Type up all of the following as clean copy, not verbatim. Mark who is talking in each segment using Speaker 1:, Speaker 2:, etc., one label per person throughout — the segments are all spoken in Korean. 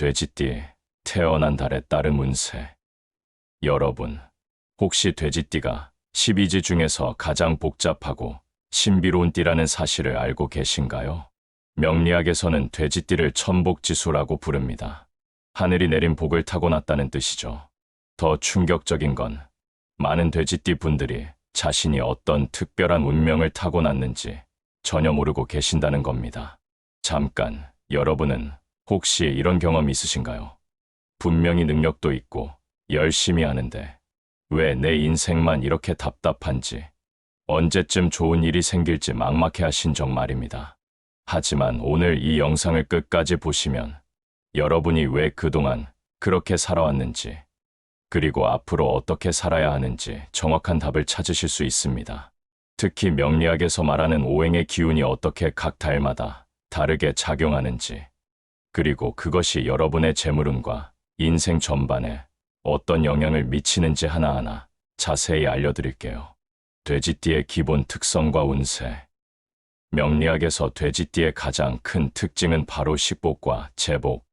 Speaker 1: 돼지띠, 태어난 달에 따른 운세. 여러분, 혹시 돼지띠가 12지 중에서 가장 복잡하고 신비로운 띠라는 사실을 알고 계신가요? 명리학에서는 돼지띠를 천복지수라고 부릅니다. 하늘이 내린 복을 타고났다는 뜻이죠. 더 충격적인 건 많은 돼지띠 분들이 자신이 어떤 특별한 운명을 타고났는지 전혀 모르고 계신다는 겁니다. 잠깐, 여러분은 혹시 이런 경험 있으신가요? 분명히 능력도 있고 열심히 하는데 왜 내 인생만 이렇게 답답한지, 언제쯤 좋은 일이 생길지 막막해 하신 적 말입니다. 하지만 오늘 이 영상을 끝까지 보시면 여러분이 왜 그동안 그렇게 살아왔는지, 그리고 앞으로 어떻게 살아야 하는지 정확한 답을 찾으실 수 있습니다. 특히 명리학에서 말하는 오행의 기운이 어떻게 각 달마다 다르게 작용하는지, 그리고 그것이 여러분의 재물운과 인생 전반에 어떤 영향을 미치는지 하나하나 자세히 알려드릴게요. 돼지띠의 기본 특성과 운세. 명리학에서 돼지띠의 가장 큰 특징은 바로 식복과 재복,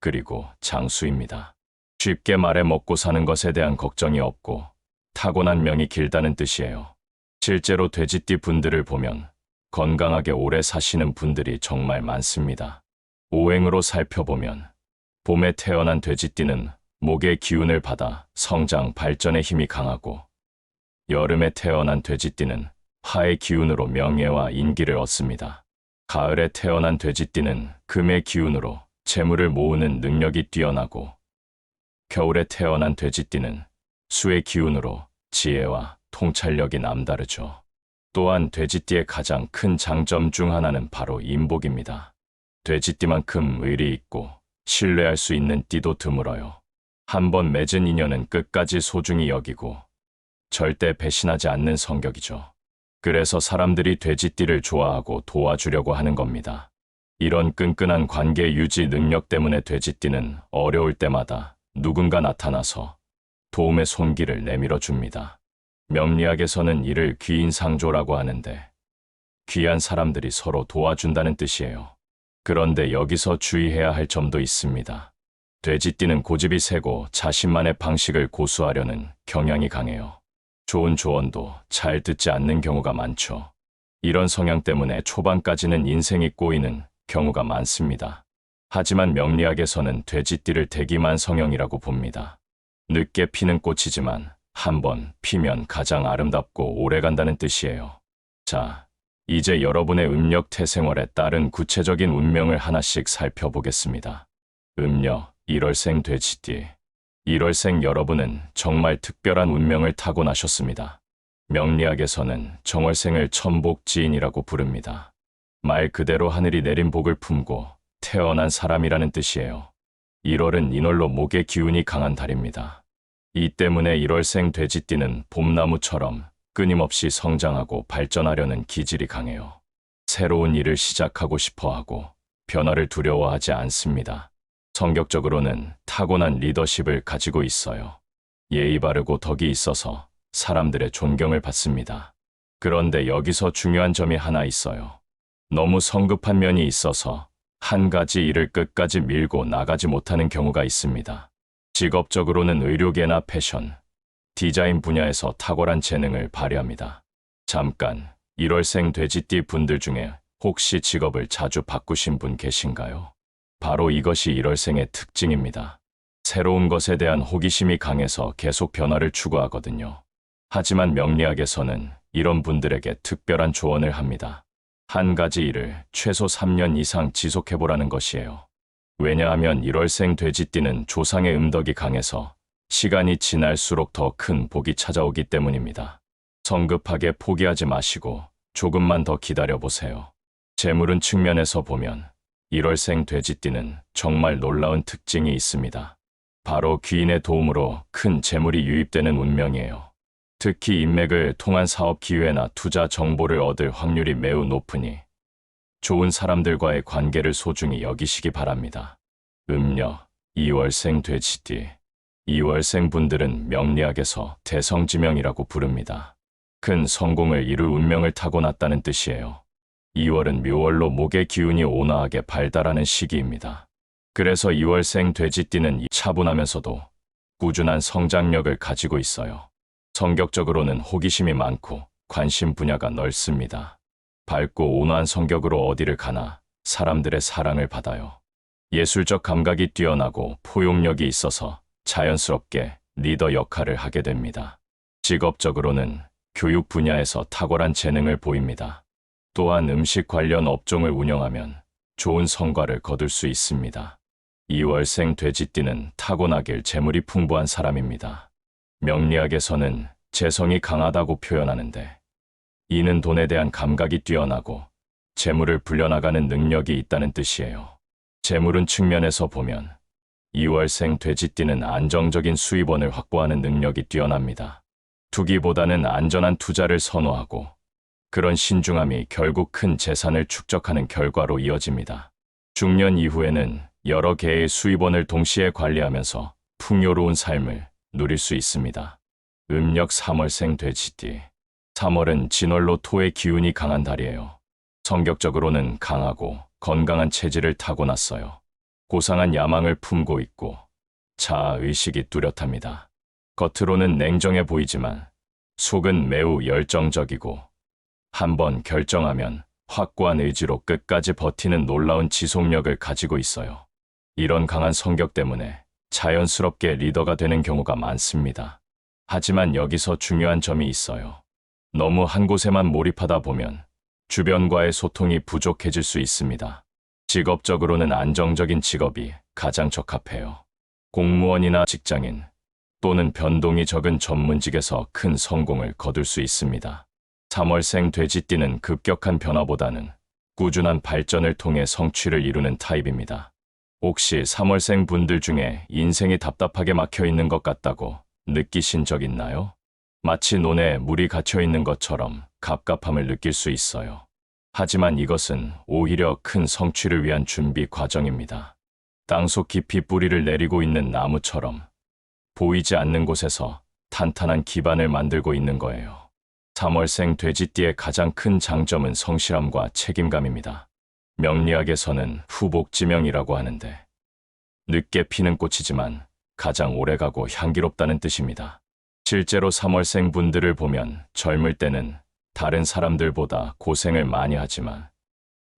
Speaker 1: 그리고 장수입니다. 쉽게 말해 먹고 사는 것에 대한 걱정이 없고 타고난 명이 길다는 뜻이에요. 실제로 돼지띠 분들을 보면 건강하게 오래 사시는 분들이 정말 많습니다. 오행으로 살펴보면 봄에 태어난 돼지띠는 목의 기운을 받아 성장, 발전의 힘이 강하고, 여름에 태어난 돼지띠는 화의 기운으로 명예와 인기를 얻습니다. 가을에 태어난 돼지띠는 금의 기운으로 재물을 모으는 능력이 뛰어나고, 겨울에 태어난 돼지띠는 수의 기운으로 지혜와 통찰력이 남다르죠. 또한 돼지띠의 가장 큰 장점 중 하나는 바로 인복입니다. 돼지띠만큼 의리 있고 신뢰할 수 있는 띠도 드물어요. 한번 맺은 인연은 끝까지 소중히 여기고 절대 배신하지 않는 성격이죠. 그래서 사람들이 돼지띠를 좋아하고 도와주려고 하는 겁니다. 이런 끈끈한 관계 유지 능력 때문에 돼지띠는 어려울 때마다 누군가 나타나서 도움의 손길을 내밀어 줍니다. 명리학에서는 이를 귀인상조라고 하는데, 귀한 사람들이 서로 도와준다는 뜻이에요. 그런데 여기서 주의해야 할 점도 있습니다. 돼지띠는 고집이 세고 자신만의 방식을 고수하려는 경향이 강해요. 좋은 조언도 잘 듣지 않는 경우가 많죠. 이런 성향 때문에 초반까지는 인생이 꼬이는 경우가 많습니다. 하지만 명리학에서는 돼지띠를 대기만 성형이라고 봅니다. 늦게 피는 꽃이지만 한번 피면 가장 아름답고 오래간다는 뜻이에요. 자, 이제 여러분의 음력 태생월에 따른 구체적인 운명을 하나씩 살펴보겠습니다. 음력 1월생 돼지띠. 1월생 여러분은 정말 특별한 운명을 타고나셨습니다. 명리학에서는 정월생을 천복지인이라고 부릅니다. 말 그대로 하늘이 내린 복을 품고 태어난 사람이라는 뜻이에요. 1월은 인월로 목의 기운이 강한 달입니다. 이 때문에 1월생 돼지띠는 봄나무처럼 끊임없이 성장하고 발전하려는 기질이 강해요. 새로운 일을 시작하고 싶어하고 변화를 두려워하지 않습니다. 성격적으로는 타고난 리더십을 가지고 있어요. 예의 바르고 덕이 있어서 사람들의 존경을 받습니다. 그런데 여기서 중요한 점이 하나 있어요. 너무 성급한 면이 있어서 한 가지 일을 끝까지 밀고 나가지 못하는 경우가 있습니다. 직업적으로는 의료계나 패션, 디자인 분야에서 탁월한 재능을 발휘합니다. 잠깐, 1월생 돼지띠 분들 중에 혹시 직업을 자주 바꾸신 분 계신가요? 바로 이것이 1월생의 특징입니다. 새로운 것에 대한 호기심이 강해서 계속 변화를 추구하거든요. 하지만 명리학에서는 이런 분들에게 특별한 조언을 합니다. 한 가지 일을 최소 3년 이상 지속해보라는 것이에요. 왜냐하면 1월생 돼지띠는 조상의 음덕이 강해서 시간이 지날수록 더 큰 복이 찾아오기 때문입니다. 성급하게 포기하지 마시고 조금만 더 기다려보세요. 재물운 측면에서 보면 1월생 돼지띠는 정말 놀라운 특징이 있습니다. 바로 귀인의 도움으로 큰 재물이 유입되는 운명이에요. 특히 인맥을 통한 사업 기회나 투자 정보를 얻을 확률이 매우 높으니 좋은 사람들과의 관계를 소중히 여기시기 바랍니다. 음력 2월생 돼지띠. 2월생 분들은 명리학에서 대성지명이라고 부릅니다. 큰 성공을 이룰 운명을 타고났다는 뜻이에요. 2월은 묘월로 목의 기운이 온화하게 발달하는 시기입니다. 그래서 2월생 돼지띠는 차분하면서도 꾸준한 성장력을 가지고 있어요. 성격적으로는 호기심이 많고 관심 분야가 넓습니다. 밝고 온화한 성격으로 어디를 가나 사람들의 사랑을 받아요. 예술적 감각이 뛰어나고 포용력이 있어서 자연스럽게 리더 역할을 하게 됩니다. 직업적으로는 교육 분야에서 탁월한 재능을 보입니다. 또한 음식 관련 업종을 운영하면 좋은 성과를 거둘 수 있습니다. 2월생 돼지띠는 타고나길 재물이 풍부한 사람입니다. 명리학에서는 재성이 강하다고 표현하는데, 이는 돈에 대한 감각이 뛰어나고 재물을 불려나가는 능력이 있다는 뜻이에요. 재물은 측면에서 보면 2월생 돼지띠는 안정적인 수입원을 확보하는 능력이 뛰어납니다. 투기보다는 안전한 투자를 선호하고, 그런 신중함이 결국 큰 재산을 축적하는 결과로 이어집니다. 중년 이후에는 여러 개의 수입원을 동시에 관리하면서 풍요로운 삶을 누릴 수 있습니다. 음력 3월생 돼지띠. 3월은 진월로 토의 기운이 강한 달이에요. 성격적으로는 강하고 건강한 체질을 타고났어요. 고상한 야망을 품고 있고 자아의식이 뚜렷합니다. 겉으로는 냉정해 보이지만 속은 매우 열정적이고, 한번 결정하면 확고한 의지로 끝까지 버티는 놀라운 지속력을 가지고 있어요. 이런 강한 성격 때문에 자연스럽게 리더가 되는 경우가 많습니다. 하지만 여기서 중요한 점이 있어요. 너무 한 곳에만 몰입하다 보면 주변과의 소통이 부족해질 수 있습니다. 직업적으로는 안정적인 직업이 가장 적합해요. 공무원이나 직장인 또는 변동이 적은 전문직에서 큰 성공을 거둘 수 있습니다. 3월생 돼지띠는 급격한 변화보다는 꾸준한 발전을 통해 성취를 이루는 타입입니다. 혹시 3월생 분들 중에 인생이 답답하게 막혀 있는 것 같다고 느끼신 적 있나요? 마치 논에 물이 갇혀 있는 것처럼 갑갑함을 느낄 수 있어요. 하지만 이것은 오히려 큰 성취를 위한 준비 과정입니다. 땅속 깊이 뿌리를 내리고 있는 나무처럼 보이지 않는 곳에서 탄탄한 기반을 만들고 있는 거예요. 3월생 돼지띠의 가장 큰 장점은 성실함과 책임감입니다. 명리학에서는 후복지명이라고 하는데, 늦게 피는 꽃이지만 가장 오래가고 향기롭다는 뜻입니다. 실제로 3월생 분들을 보면 젊을 때는 다른 사람들보다 고생을 많이 하지만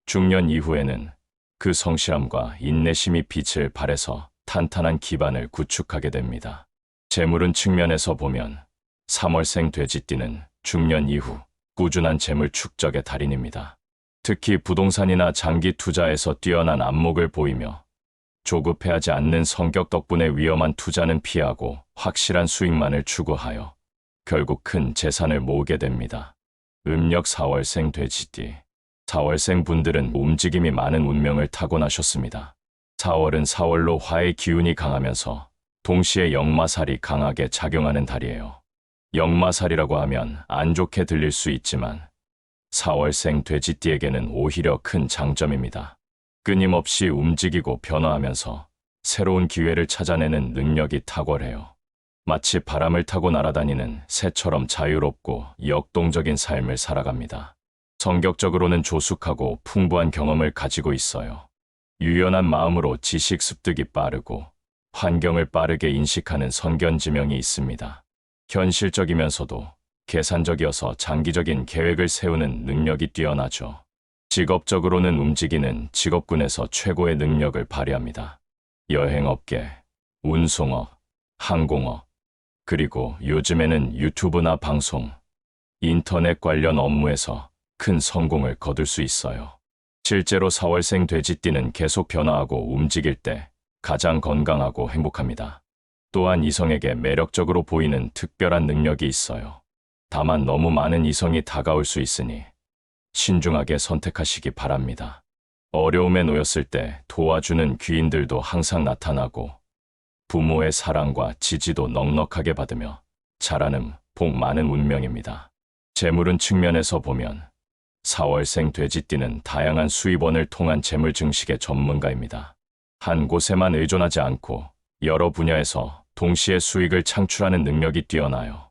Speaker 1: 중년 이후에는 그 성실함과 인내심이 빛을 발해서 탄탄한 기반을 구축하게 됩니다. 재물운 측면에서 보면 3월생 돼지띠는 중년 이후 꾸준한 재물 축적의 달인입니다. 특히 부동산이나 장기 투자에서 뛰어난 안목을 보이며 조급해하지 않는 성격 덕분에 위험한 투자는 피하고 확실한 수익만을 추구하여 결국 큰 재산을 모으게 됩니다. 음력 4월생 돼지띠. 4월생 분들은 움직임이 많은 운명을 타고나셨습니다. 4월은 4월로 화의 기운이 강하면서 동시에 역마살이 강하게 작용하는 달이에요. 역마살이라고 하면 안 좋게 들릴 수 있지만 4월생 돼지띠에게는 오히려 큰 장점입니다. 끊임없이 움직이고 변화하면서 새로운 기회를 찾아내는 능력이 탁월해요. 마치 바람을 타고 날아다니는 새처럼 자유롭고 역동적인 삶을 살아갑니다. 성격적으로는 조숙하고 풍부한 경험을 가지고 있어요. 유연한 마음으로 지식 습득이 빠르고 환경을 빠르게 인식하는 선견지명이 있습니다. 현실적이면서도 계산적이어서 장기적인 계획을 세우는 능력이 뛰어나죠. 직업적으로는 움직이는 직업군에서 최고의 능력을 발휘합니다. 여행업계, 운송업, 항공업, 그리고 요즘에는 유튜브나 방송, 인터넷 관련 업무에서 큰 성공을 거둘 수 있어요. 실제로 4월생 돼지띠는 계속 변화하고 움직일 때 가장 건강하고 행복합니다. 또한 이성에게 매력적으로 보이는 특별한 능력이 있어요. 다만 너무 많은 이성이 다가올 수 있으니 신중하게 선택하시기 바랍니다. 어려움에 놓였을 때 도와주는 귀인들도 항상 나타나고 부모의 사랑과 지지도 넉넉하게 받으며 자라는 복 많은 운명입니다. 재물운 측면에서 보면 4월생 돼지띠는 다양한 수입원을 통한 재물 증식의 전문가입니다. 한 곳에만 의존하지 않고 여러 분야에서 동시에 수익을 창출하는 능력이 뛰어나요.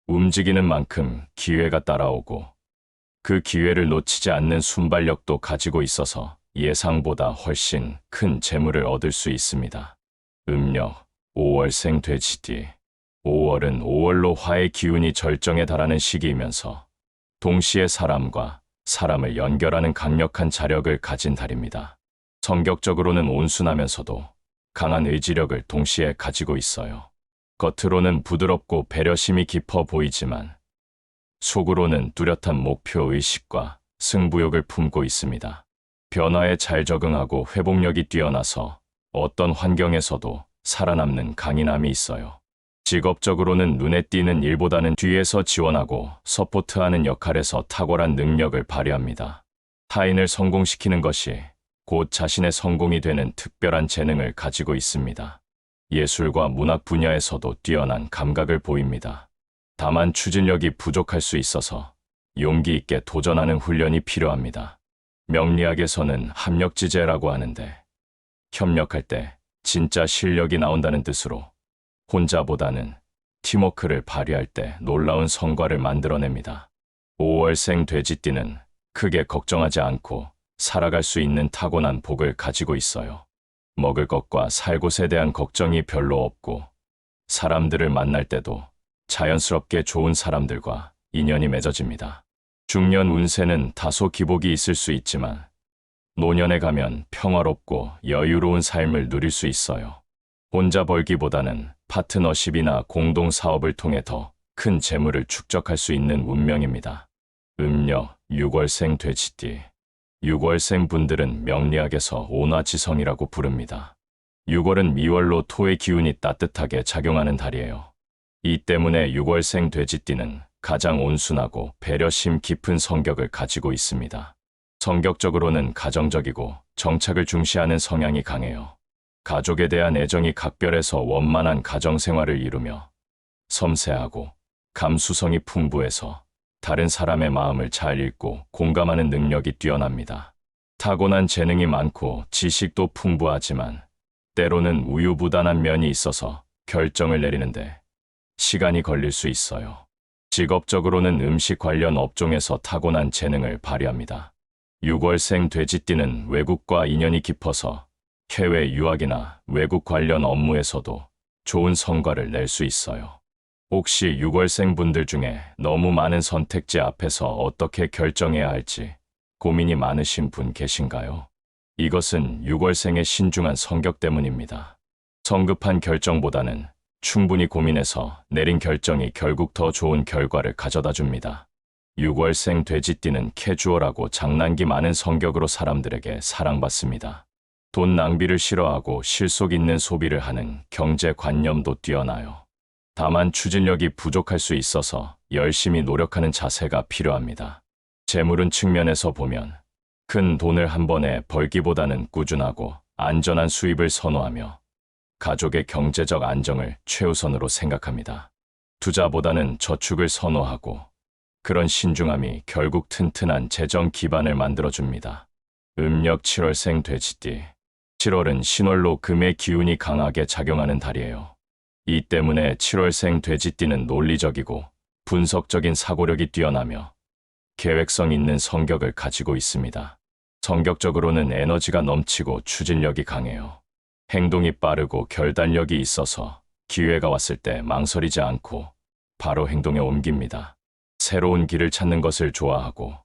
Speaker 1: 움직이는 만큼 기회가 따라오고 그 기회를 놓치지 않는 순발력도 가지고 있어서 예상보다 훨씬 큰 재물을 얻을 수 있습니다. 음력 5월생 돼지띠. 5월은 5월로 화의 기운이 절정에 달하는 시기이면서 동시에 사람과 사람을 연결하는 강력한 자력을 가진 달입니다. 성격적으로는 온순하면서도 강한 의지력을 동시에 가지고 있어요. 겉으로는 부드럽고 배려심이 깊어 보이지만 속으로는 뚜렷한 목표 의식과 승부욕을 품고 있습니다. 변화에 잘 적응하고 회복력이 뛰어나서 어떤 환경에서도 살아남는 강인함이 있어요. 직업적으로는 눈에 띄는 일보다는 뒤에서 지원하고 서포트하는 역할에서 탁월한 능력을 발휘합니다. 타인을 성공시키는 것이 곧 자신의 성공이 되는 특별한 재능을 가지고 있습니다. 예술과 문학 분야에서도 뛰어난 감각을 보입니다. 다만 추진력이 부족할 수 있어서 용기 있게 도전하는 훈련이 필요합니다. 명리학에서는 합력지재라고 하는데 협력할 때 진짜 실력이 나온다는 뜻으로 혼자보다는 팀워크를 발휘할 때 놀라운 성과를 만들어냅니다. 5월생 돼지띠는 크게 걱정하지 않고 살아갈 수 있는 타고난 복을 가지고 있어요. 먹을 것과 살 곳에 대한 걱정이 별로 없고 사람들을 만날 때도 자연스럽게 좋은 사람들과 인연이 맺어집니다. 중년 운세는 다소 기복이 있을 수 있지만 노년에 가면 평화롭고 여유로운 삶을 누릴 수 있어요. 혼자 벌기보다는 파트너십이나 공동 사업을 통해 더 큰 재물을 축적할 수 있는 운명입니다. 음력 6월생 돼지띠. 6월생 분들은 명리학에서 온화지성이라고 부릅니다. 6월은 미월로 토의 기운이 따뜻하게 작용하는 달이에요. 이 때문에 6월생 돼지띠는 가장 온순하고 배려심 깊은 성격을 가지고 있습니다. 성격적으로는 가정적이고 정착을 중시하는 성향이 강해요. 가족에 대한 애정이 각별해서 원만한 가정생활을 이루며 섬세하고 감수성이 풍부해서 다른 사람의 마음을 잘 읽고 공감하는 능력이 뛰어납니다. 타고난 재능이 많고 지식도 풍부하지만 때로는 우유부단한 면이 있어서 결정을 내리는데 시간이 걸릴 수 있어요. 직업적으로는 음식 관련 업종에서 타고난 재능을 발휘합니다. 6월생 돼지띠는 외국과 인연이 깊어서 해외 유학이나 외국 관련 업무에서도 좋은 성과를 낼 수 있어요. 혹시 6월생 분들 중에 너무 많은 선택지 앞에서 어떻게 결정해야 할지 고민이 많으신 분 계신가요? 이것은 6월생의 신중한 성격 때문입니다. 성급한 결정보다는 충분히 고민해서 내린 결정이 결국 더 좋은 결과를 가져다 줍니다. 6월생 돼지띠는 캐주얼하고 장난기 많은 성격으로 사람들에게 사랑받습니다. 돈 낭비를 싫어하고 실속 있는 소비를 하는 경제관념도 뛰어나요. 다만 추진력이 부족할 수 있어서 열심히 노력하는 자세가 필요합니다. 재물운 측면에서 보면 큰 돈을 한 번에 벌기보다는 꾸준하고 안전한 수입을 선호하며 가족의 경제적 안정을 최우선으로 생각합니다. 투자보다는 저축을 선호하고 그런 신중함이 결국 튼튼한 재정 기반을 만들어줍니다. 음력 7월생 돼지띠. 7월은 신월로 금의 기운이 강하게 작용하는 달이에요. 이 때문에 7월생 돼지띠는 논리적이고 분석적인 사고력이 뛰어나며 계획성 있는 성격을 가지고 있습니다. 성격적으로는 에너지가 넘치고 추진력이 강해요. 행동이 빠르고 결단력이 있어서 기회가 왔을 때 망설이지 않고 바로 행동에 옮깁니다. 새로운 길을 찾는 것을 좋아하고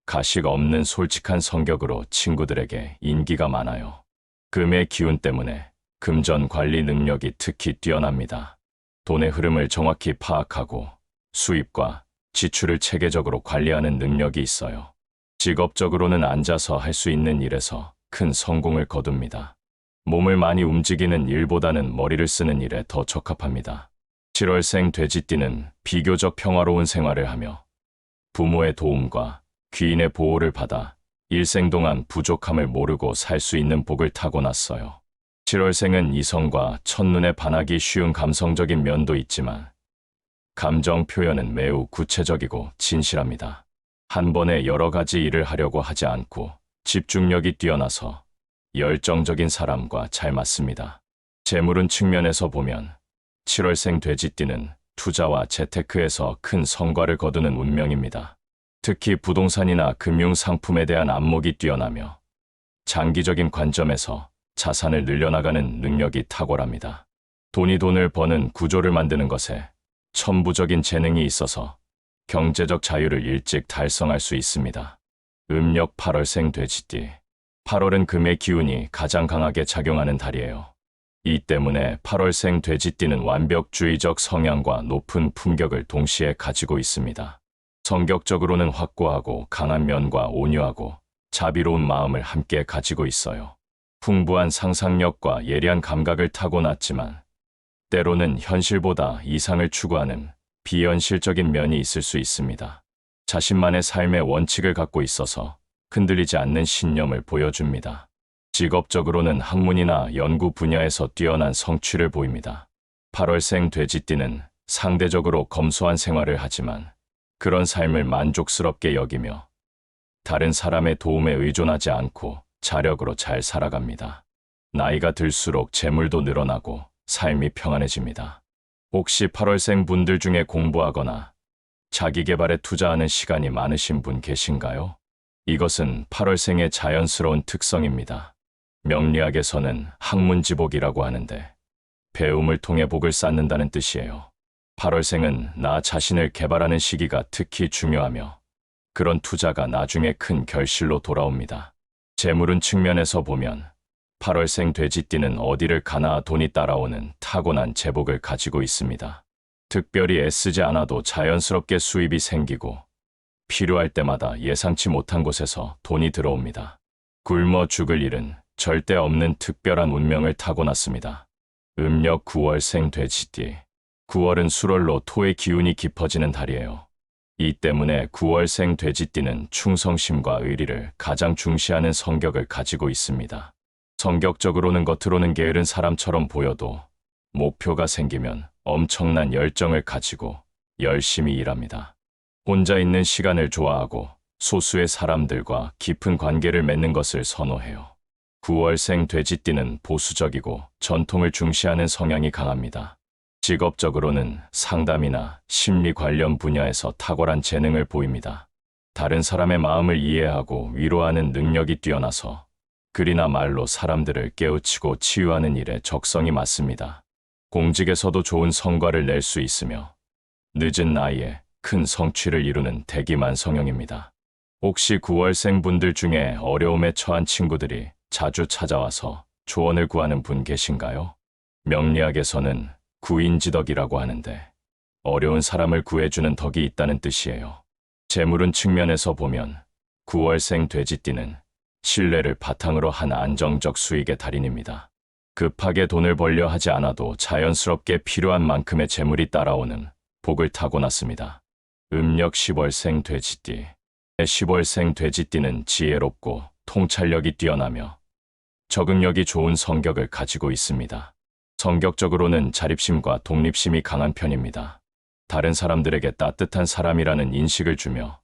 Speaker 1: 가식 없는 솔직한 성격으로 친구들에게 인기가 많아요. 금의 기운 때문에 금전 관리 능력이 특히 뛰어납니다. 돈의 흐름을 정확히 파악하고 수입과 지출을 체계적으로 관리하는 능력이 있어요. 직업적으로는 앉아서 할 수 있는 일에서 큰 성공을 거둡니다. 몸을 많이 움직이는 일보다는 머리를 쓰는 일에 더 적합합니다. 7월생 돼지띠는 비교적 평화로운 생활을 하며 부모의 도움과 귀인의 보호를 받아 일생 동안 부족함을 모르고 살 수 있는 복을 타고났어요. 7월생은 이성과 첫눈에 반하기 쉬운 감성적인 면도 있지만 감정 표현은 매우 구체적이고 진실합니다. 한 번에 여러 가지 일을 하려고 하지 않고 집중력이 뛰어나서 열정적인 사람과 잘 맞습니다. 재물운 측면에서 보면 7월생 돼지띠는 투자와 재테크에서 큰 성과를 거두는 운명입니다. 특히 부동산이나 금융상품에 대한 안목이 뛰어나며 장기적인 관점에서 자산을 늘려나가는 능력이 탁월합니다. 돈을 버는 구조를 만드는 것에 천부적인 재능이 있어서 경제적 자유를 일찍 달성할 수 있습니다. 음력 8월생 돼지띠. 8월은 금의 기운이 가장 강하게 작용하는 달이에요. 이 때문에 8월생 돼지띠는 완벽주의적 성향과 높은 품격을 동시에 가지고 있습니다. 성격적으로는 확고하고 강한 면과 온유하고 자비로운 마음을 함께 가지고 있어요. 풍부한 상상력과 예리한 감각을 타고났지만 때로는 현실보다 이상을 추구하는 비현실적인 면이 있을 수 있습니다. 자신만의 삶의 원칙을 갖고 있어서 흔들리지 않는 신념을 보여줍니다. 직업적으로는 학문이나 연구 분야에서 뛰어난 성취를 보입니다. 8월생 돼지띠는 상대적으로 검소한 생활을 하지만 그런 삶을 만족스럽게 여기며 다른 사람의 도움에 의존하지 않고 자력으로 잘 살아갑니다. 나이가 들수록 재물도 늘어나고 삶이 평안해집니다. 혹시 8월생 분들 중에 공부하거나 자기 개발에 투자하는 시간이 많으신 분 계신가요? 이것은 8월생의 자연스러운 특성입니다. 명리학에서는 학문지복이라고 하는데 배움을 통해 복을 쌓는다는 뜻이에요. 8월생은 나 자신을 개발하는 시기가 특히 중요하며 그런 투자가 나중에 큰 결실로 돌아옵니다. 재물운 측면에서 보면 8월생 돼지띠는 어디를 가나 돈이 따라오는 타고난 제복을 가지고 있습니다. 특별히 애쓰지 않아도 자연스럽게 수입이 생기고 필요할 때마다 예상치 못한 곳에서 돈이 들어옵니다. 굶어 죽을 일은 절대 없는 특별한 운명을 타고났습니다. 음력 9월생 돼지띠. 9월은 수월로 토의 기운이 깊어지는 달이에요. 이 때문에 9월생 돼지띠는 충성심과 의리를 가장 중시하는 성격을 가지고 있습니다. 성격적으로는 겉으로는 게으른 사람처럼 보여도 목표가 생기면 엄청난 열정을 가지고 열심히 일합니다. 혼자 있는 시간을 좋아하고 소수의 사람들과 깊은 관계를 맺는 것을 선호해요. 9월생 돼지띠는 보수적이고 전통을 중시하는 성향이 강합니다. 직업적으로는 상담이나 심리 관련 분야에서 탁월한 재능을 보입니다. 다른 사람의 마음을 이해하고 위로하는 능력이 뛰어나서 글이나 말로 사람들을 깨우치고 치유하는 일에 적성이 맞습니다. 공직에서도 좋은 성과를 낼 수 있으며 늦은 나이에 큰 성취를 이루는 대기만 성형입니다. 혹시 9월생 분들 중에 어려움에 처한 친구들이 자주 찾아와서 조언을 구하는 분 계신가요? 명리학에서는 구인지덕이라고 하는데 어려운 사람을 구해주는 덕이 있다는 뜻이에요. 재물운 측면에서 보면 9월생 돼지띠는 신뢰를 바탕으로 한 안정적 수익의 달인입니다. 급하게 돈을 벌려 하지 않아도 자연스럽게 필요한 만큼의 재물이 따라오는 복을 타고났습니다. 음력 10월생 돼지띠. 10월생 돼지띠는 지혜롭고 통찰력이 뛰어나며 적응력이 좋은 성격을 가지고 있습니다. 성격적으로는 자립심과 독립심이 강한 편입니다. 다른 사람들에게 따뜻한 사람이라는 인식을 주며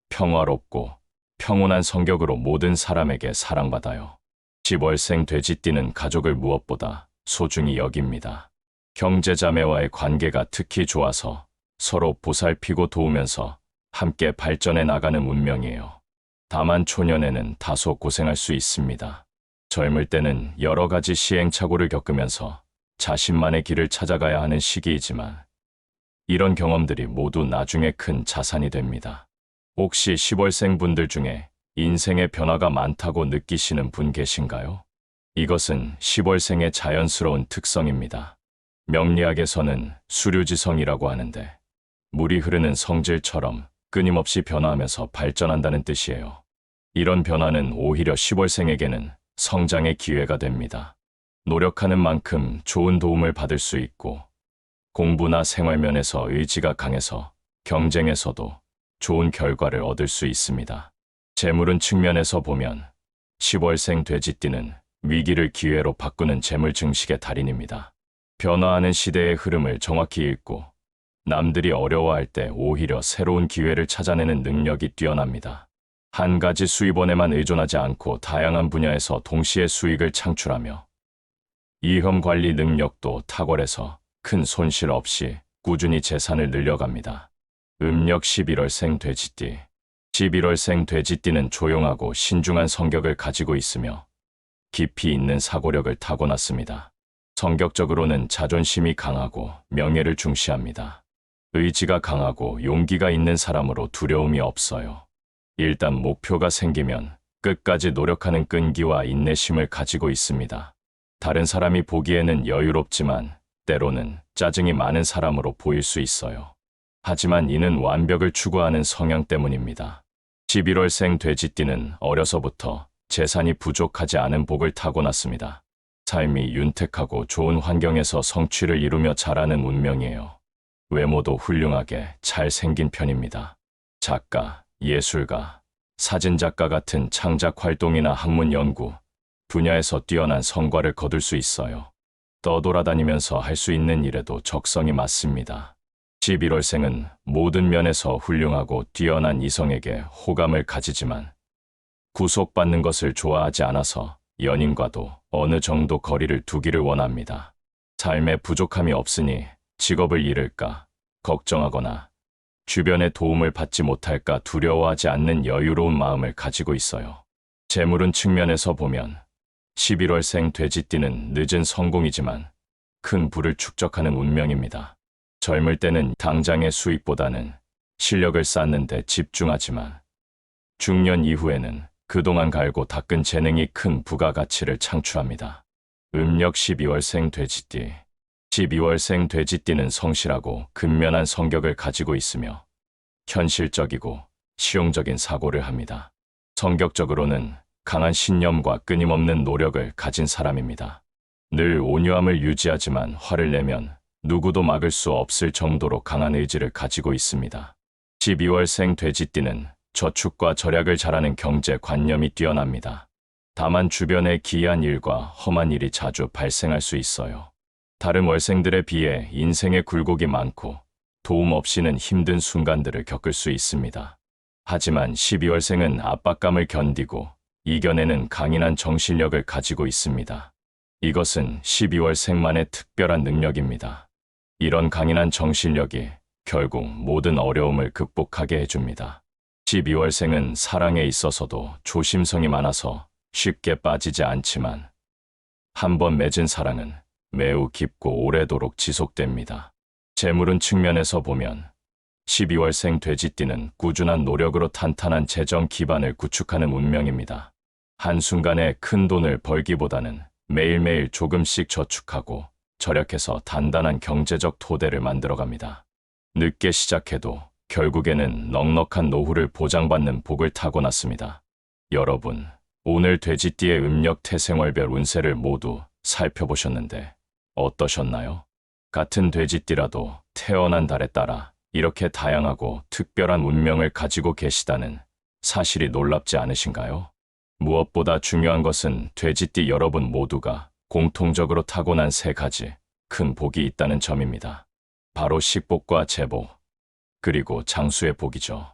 Speaker 1: 평화롭고 평온한 성격으로 모든 사람에게 사랑받아요. 10월생 돼지띠는 가족을 무엇보다 소중히 여깁니다. 형제자매와의 관계가 특히 좋아서 서로 보살피고 도우면서 함께 발전해 나가는 운명이에요. 다만 초년에는 다소 고생할 수 있습니다. 젊을 때는 여러 가지 시행착오를 겪으면서 자신만의 길을 찾아가야 하는 시기이지만 이런 경험들이 모두 나중에 큰 자산이 됩니다. 혹시 10월생 분들 중에 인생의 변화가 많다고 느끼시는 분 계신가요? 이것은 10월생의 자연스러운 특성입니다. 명리학에서는 수류지성이라고 하는데 물이 흐르는 성질처럼 끊임없이 변화하면서 발전한다는 뜻이에요. 이런 변화는 오히려 10월생에게는 성장의 기회가 됩니다. 노력하는 만큼 좋은 도움을 받을 수 있고 공부나 생활면에서 의지가 강해서 경쟁에서도 좋은 결과를 얻을 수 있습니다. 재물운 측면에서 보면 10월생 돼지띠는 위기를 기회로 바꾸는 재물 증식의 달인입니다. 변화하는 시대의 흐름을 정확히 읽고 남들이 어려워할 때 오히려 새로운 기회를 찾아내는 능력이 뛰어납니다. 한 가지 수입원에만 의존하지 않고 다양한 분야에서 동시에 수익을 창출하며 이험 관리 능력도 탁월해서 큰 손실 없이 꾸준히 재산을 늘려갑니다. 음력 11월생 돼지띠. 11월생 돼지띠는 조용하고 신중한 성격을 가지고 있으며 깊이 있는 사고력을 타고났습니다. 성격적으로는 자존심이 강하고 명예를 중시합니다. 의지가 강하고 용기가 있는 사람으로 두려움이 없어요. 일단 목표가 생기면 끝까지 노력하는 끈기와 인내심을 가지고 있습니다. 다른 사람이 보기에는 여유롭지만 때로는 짜증이 많은 사람으로 보일 수 있어요. 하지만 이는 완벽을 추구하는 성향 때문입니다. 11월생 돼지띠는 어려서부터 재산이 부족하지 않은 복을 타고났습니다. 삶이 윤택하고 좋은 환경에서 성취를 이루며 자라는 운명이에요. 외모도 훌륭하게 잘생긴 편입니다. 작가, 예술가, 사진작가 같은 창작 활동이나 학문 연구 분야에서 뛰어난 성과를 거둘 수 있어요. 떠돌아다니면서 할 수 있는 일에도 적성이 맞습니다. 11월생은 모든 면에서 훌륭하고 뛰어난 이성에게 호감을 가지지만 구속받는 것을 좋아하지 않아서 연인과도 어느 정도 거리를 두기를 원합니다. 삶에 부족함이 없으니 직업을 잃을까 걱정하거나 주변의 도움을 받지 못할까 두려워하지 않는 여유로운 마음을 가지고 있어요. 재물운 측면에서 보면 11월생 돼지띠는 늦은 성공이지만 큰 부를 축적하는 운명입니다. 젊을 때는 당장의 수익보다는 실력을 쌓는 데 집중하지만 중년 이후에는 그동안 갈고 닦은 재능이 큰 부가가치를 창출합니다. 음력 12월생 돼지띠 12월생 돼지띠는 성실하고 근면한 성격을 가지고 있으며 현실적이고 실용적인 사고를 합니다. 성격적으로는 강한 신념과 끊임없는 노력을 가진 사람입니다. 늘 온유함을 유지하지만 화를 내면 누구도 막을 수 없을 정도로 강한 의지를 가지고 있습니다. 12월생 돼지띠는 저축과 절약을 잘하는 경제관념이 뛰어납니다. 다만 주변에 기이한 일과 험한 일이 자주 발생할 수 있어요. 다른 월생들에 비해 인생의 굴곡이 많고 도움 없이는 힘든 순간들을 겪을 수 있습니다. 하지만 12월생은 압박감을 견디고 이겨내는 강인한 정신력을 가지고 있습니다. 이것은 12월생만의 특별한 능력입니다. 이런 강인한 정신력이 결국 모든 어려움을 극복하게 해줍니다. 12월생은 사랑에 있어서도 조심성이 많아서 쉽게 빠지지 않지만 한 번 맺은 사랑은 매우 깊고 오래도록 지속됩니다. 재물운 측면에서 보면 12월생 돼지띠는 꾸준한 노력으로 탄탄한 재정 기반을 구축하는 운명입니다. 한순간에 큰 돈을 벌기보다는 매일매일 조금씩 저축하고 절약해서 단단한 경제적 토대를 만들어갑니다. 늦게 시작해도 결국에는 넉넉한 노후를 보장받는 복을 타고났습니다. 여러분, 오늘 돼지띠의 음력 태생월별 운세를 모두 살펴보셨는데 어떠셨나요? 같은 돼지띠라도 태어난 달에 따라 이렇게 다양하고 특별한 운명을 가지고 계시다는 사실이 놀랍지 않으신가요? 무엇보다 중요한 것은 돼지띠 여러분 모두가 공통적으로 타고난 세 가지 큰 복이 있다는 점입니다. 바로 식복과 재복, 그리고 장수의 복이죠.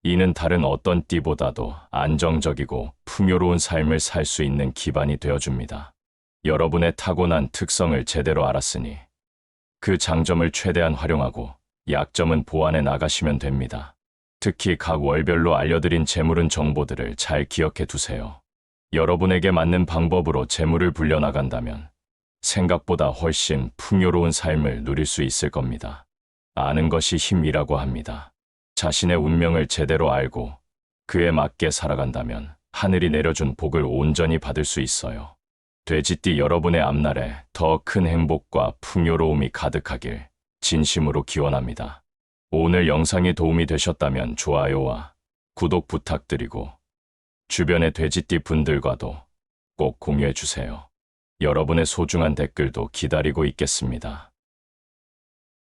Speaker 1: 이는 다른 어떤 띠보다도 안정적이고 풍요로운 삶을 살 수 있는 기반이 되어줍니다. 여러분의 타고난 특성을 제대로 알았으니 그 장점을 최대한 활용하고 약점은 보완해 나가시면 됩니다. 특히 각 월별로 알려드린 재물운 정보들을 잘 기억해 두세요. 여러분에게 맞는 방법으로 재물을 불려나간다면 생각보다 훨씬 풍요로운 삶을 누릴 수 있을 겁니다. 아는 것이 힘이라고 합니다. 자신의 운명을 제대로 알고 그에 맞게 살아간다면 하늘이 내려준 복을 온전히 받을 수 있어요. 돼지띠 여러분의 앞날에 더 큰 행복과 풍요로움이 가득하길 진심으로 기원합니다. 오늘 영상이 도움이 되셨다면 좋아요와 구독 부탁드리고 주변의 돼지띠 분들과도 꼭 공유해 주세요. 여러분의 소중한 댓글도 기다리고 있겠습니다.